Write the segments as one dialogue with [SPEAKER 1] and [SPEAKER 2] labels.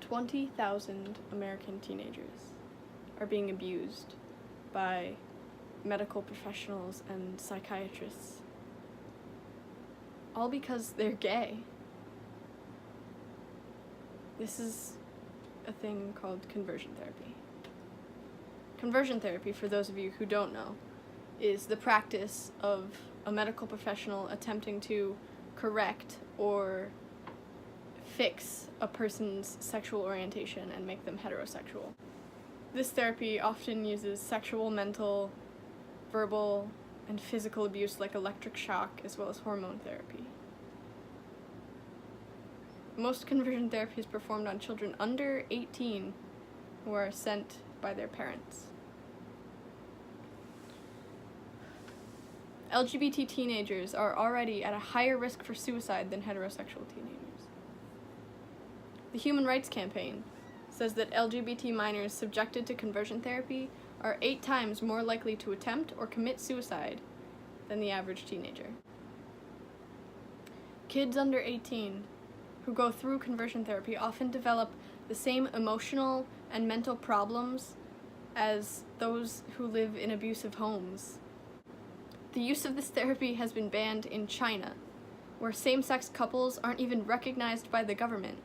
[SPEAKER 1] 20,000 American teenagers are being abused by medical professionals and psychiatrists, all because they're gay. This is a thing called conversion therapy. Conversion therapy, for those of you who don't know, is the practice of a medical professional attempting to correct or fix a person's sexual orientation and make them heterosexual. This therapy often uses sexual, mental, verbal, and physical abuse like electric shock, as well as hormone therapy. Most conversion therapy is performed on children under 18 who are sent by their parents. LGBT teenagers are already at a higher risk for suicide than heterosexual teenagers. The Human Rights Campaign says that LGBT minors subjected to conversion therapy are 8 times more likely to attempt or commit suicide than the average teenager. Kids under 18 who go through conversion therapy often develop the same emotional and mental problems as those who live in abusive homes. The use of this therapy has been banned in China, where same-sex couples aren't even recognized by the government.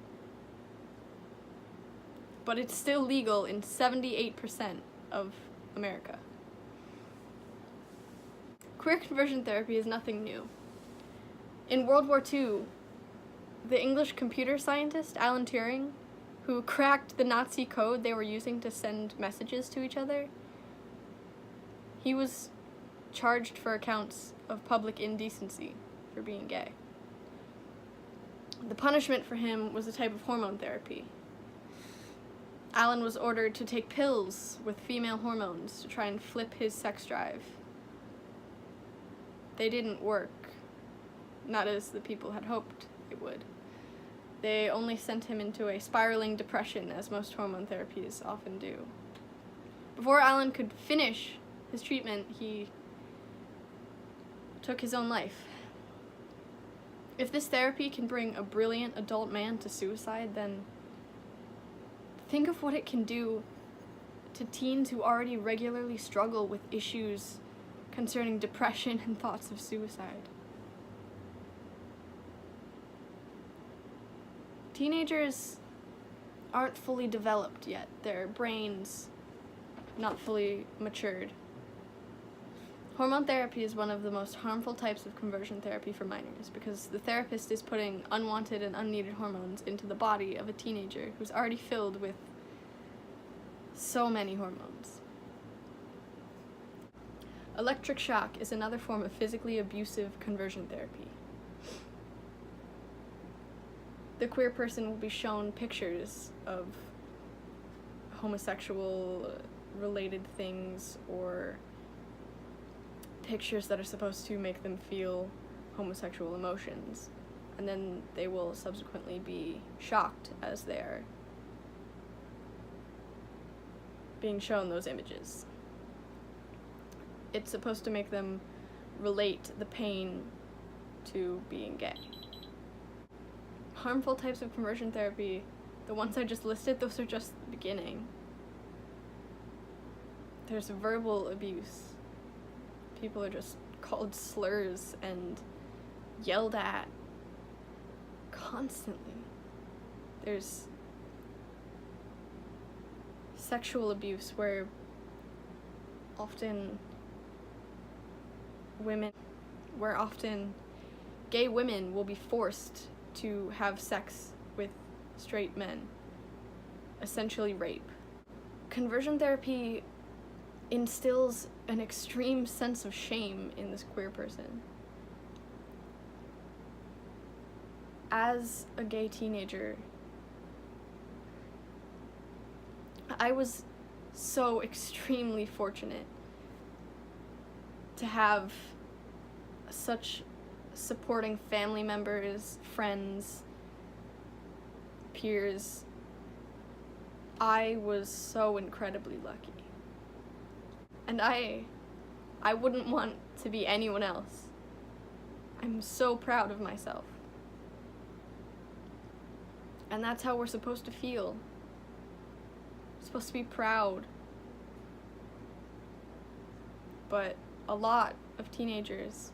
[SPEAKER 1] But it's still legal in 78% of America. Queer conversion therapy is nothing new. In World War II, the English computer scientist Alan Turing, who cracked the Nazi code they were using to send messages to each other, he was charged for accounts of public indecency for being gay. The punishment for him was a type of hormone therapy. Alan was ordered to take pills with female hormones to try and flip his sex drive. They didn't work, not as the people had hoped it would. They only sent him into a spiraling depression, as most hormone therapies often do. Before Alan could finish his treatment, he took his own life. If this therapy can bring a brilliant adult man to suicide, then think of what it can do to teens who already regularly struggle with issues concerning depression and thoughts of suicide. Teenagers aren't fully developed yet. Their brains not fully matured. Hormone therapy is one of the most harmful types of conversion therapy for minors because the therapist is putting unwanted and unneeded hormones into the body of a teenager who's already filled with so many hormones. Electric shock is another form of physically abusive conversion therapy. The queer person will be shown pictures of homosexual related things or pictures that are supposed to make them feel homosexual emotions, and then they will subsequently be shocked as they're being shown those images. It's supposed to make them relate the pain to being gay. Harmful types of conversion therapy, the ones I just listed, those are just the beginning. There's verbal abuse. People are just called slurs and yelled at constantly. There's sexual abuse where often gay women will be forced to have sex with straight men, essentially rape. Conversion therapy instills an extreme sense of shame in this queer person. As a gay teenager, I was so extremely fortunate to have such supporting family members, friends, peers. I was so incredibly lucky. And I wouldn't want to be anyone else. I'm so proud of myself. And that's how we're supposed to feel. We're supposed to be proud. But a lot of teenagers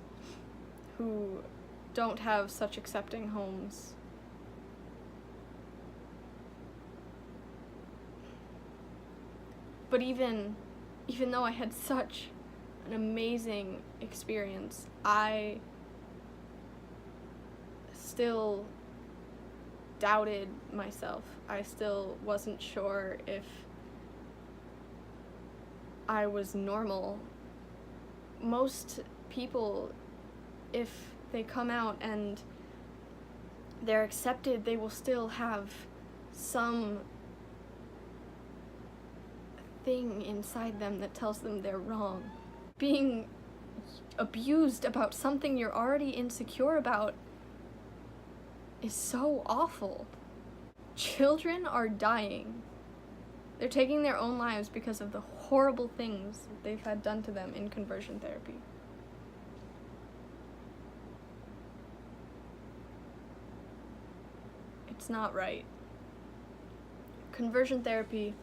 [SPEAKER 1] who don't have such accepting homes but even though I had such an amazing experience, I still doubted myself. I still wasn't sure if I was normal. Most people, if they come out and they're accepted, they will still have some thing inside them that tells them they're wrong. Being abused about something you're already insecure about is so awful. Children are dying. They're taking their own lives because of the horrible things that they've had done to them in conversion therapy. It's not right. Conversion therapy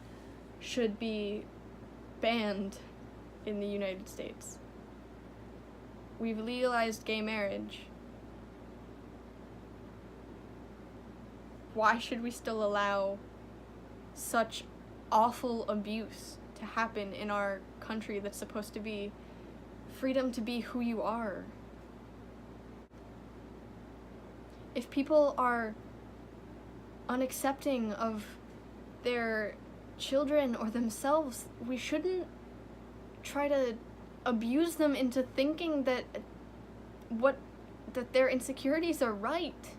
[SPEAKER 1] should be banned in the United States. We've legalized gay marriage. Why should we still allow such awful abuse to happen in our country that's supposed to be freedom to be who you are? If people are unaccepting of their children or themselves, we shouldn't try to abuse them into thinking that their insecurities are right.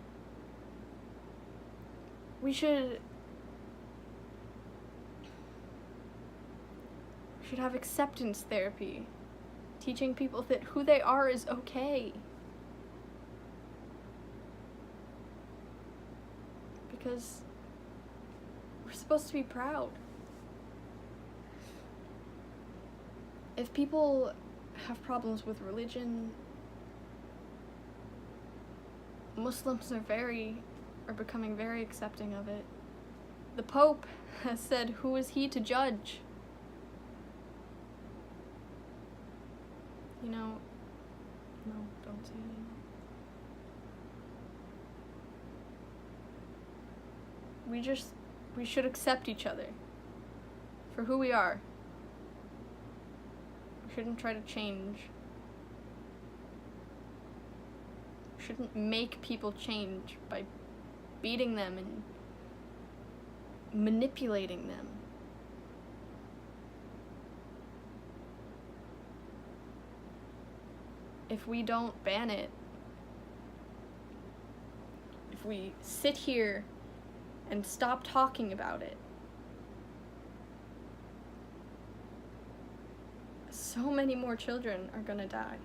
[SPEAKER 1] We should have acceptance therapy, teaching people that who they are is okay. Because we're supposed to be proud. If people have problems with religion, Muslims are becoming very accepting of it. The Pope has said, who is he to judge? You know, no, don't say anything. We should accept each other for who we are. We shouldn't try to change. We shouldn't make people change by beating them and manipulating them. If we don't ban it, if we sit here and stop talking about it, so many more children are gonna die.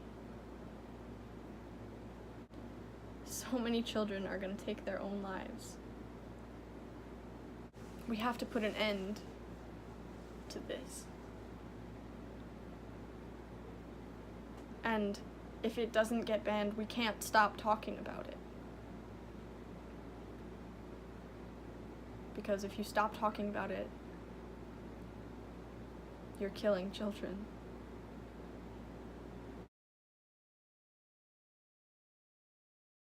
[SPEAKER 1] So many children are gonna take their own lives. We have to put an end to this. And if it doesn't get banned, we can't stop talking about it. Because if you stop talking about it, you're killing children.